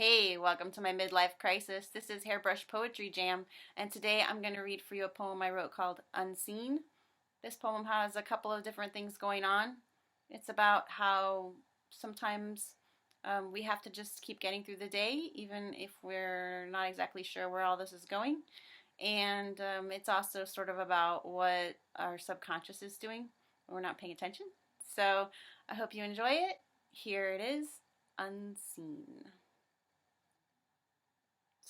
Hey, welcome to my midlife crisis. This is Hairbrush Poetry Jam, and today I'm going to read for you a poem I wrote called Unseen. This poem has a couple of different things going on. It's about how sometimes we have to just keep getting through the day, even if we're not exactly sure where all this is going. And it's also sort of about what our subconscious is doing when we're not paying attention. So I hope you enjoy it. Here it is, Unseen.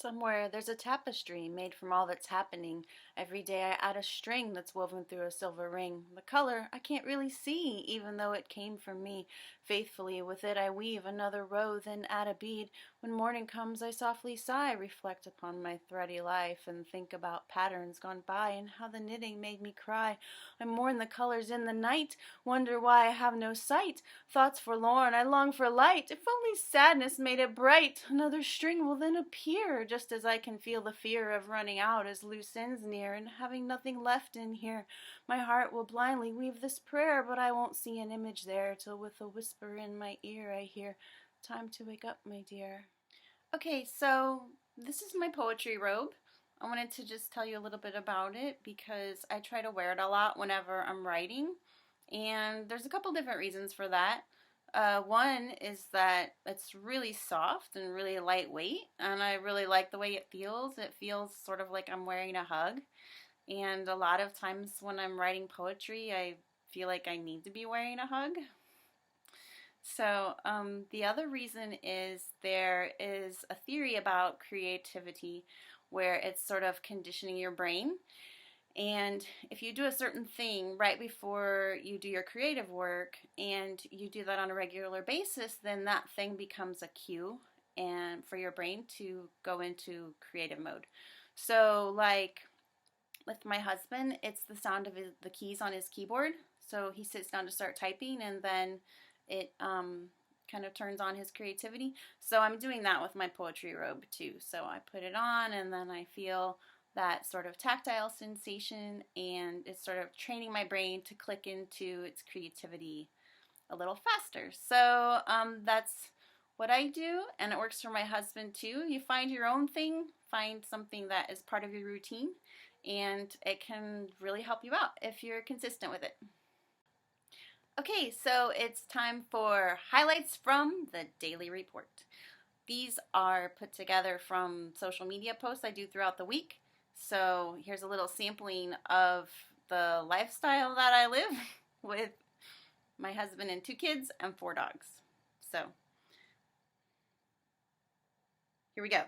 Somewhere there's a tapestry made from all that's happening. Every day I add a string that's woven through a silver ring. The color I can't really see, even though it came from me. Faithfully with it I weave another row, then add a bead. When morning comes I softly sigh, reflect upon my thready life, and think about patterns gone by and how the knitting made me cry. I mourn the colors in the night, wonder why I have no sight. Thoughts forlorn, I long for light. If only sadness made it bright. Another string will then appear, just as I can feel the fear of running out as loose ends near and having nothing left in here. My heart will blindly weave this prayer, but I won't see an image there till with a whisper in my ear I hear, "Time to wake up, my dear." Okay, so this is my poetry robe. I wanted to just tell you a little bit about it because I try to wear it a lot whenever I'm writing, and there's a couple different reasons for that. One is that it's really soft and really lightweight, and I really like the way it feels. It feels sort of like I'm wearing a hug, and a lot of times when I'm writing poetry, I feel like I need to be wearing a hug. So the other reason is there is a theory about creativity where it's sort of conditioning your brain. And if you do a certain thing right before you do your creative work and you do that on a regular basis, then that thing becomes a cue and for your brain to go into creative mode. So like with my husband, it's the sound of the keys on his keyboard. So he sits down to start typing and then it kind of turns on his creativity. So I'm doing that with my poetry robe too. So I put it on and then I feel that sort of tactile sensation, and it's sort of training my brain to click into its creativity a little faster. So that's what I do, and it works for my husband too. You find your own thing, find something that is part of your routine, and it can really help you out if you're consistent with it. Okay, so it's time for highlights from the daily report. These are put together from social media posts I do throughout the week. So here's a little sampling of the lifestyle that I live with my husband and 2 kids and 4 dogs. So here we go.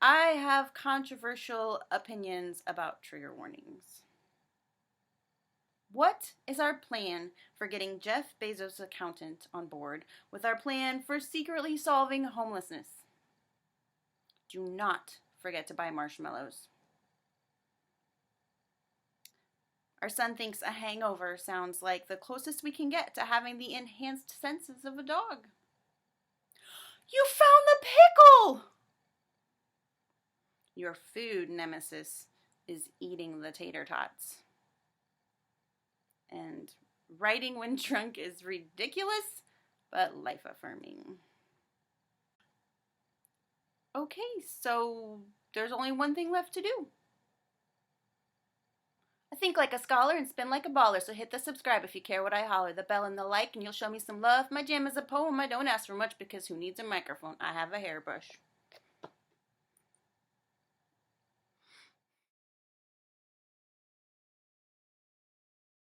I have controversial opinions about trigger warnings. What is our plan for getting Jeff Bezos' accountant on board with our plan for secretly solving homelessness? Do not forget to buy marshmallows. Our son thinks a hangover sounds like the closest we can get to having the enhanced senses of a dog. You found the pickle! Your food nemesis is eating the tater tots. And writing when drunk is ridiculous, but life-affirming. Okay, so there's only one thing left to do. I think like a scholar and spin like a baller, so hit the subscribe if you care what I holler, the bell and the like, and you'll show me some love. My jam is a poem, I don't ask for much because who needs a microphone? I have a hairbrush.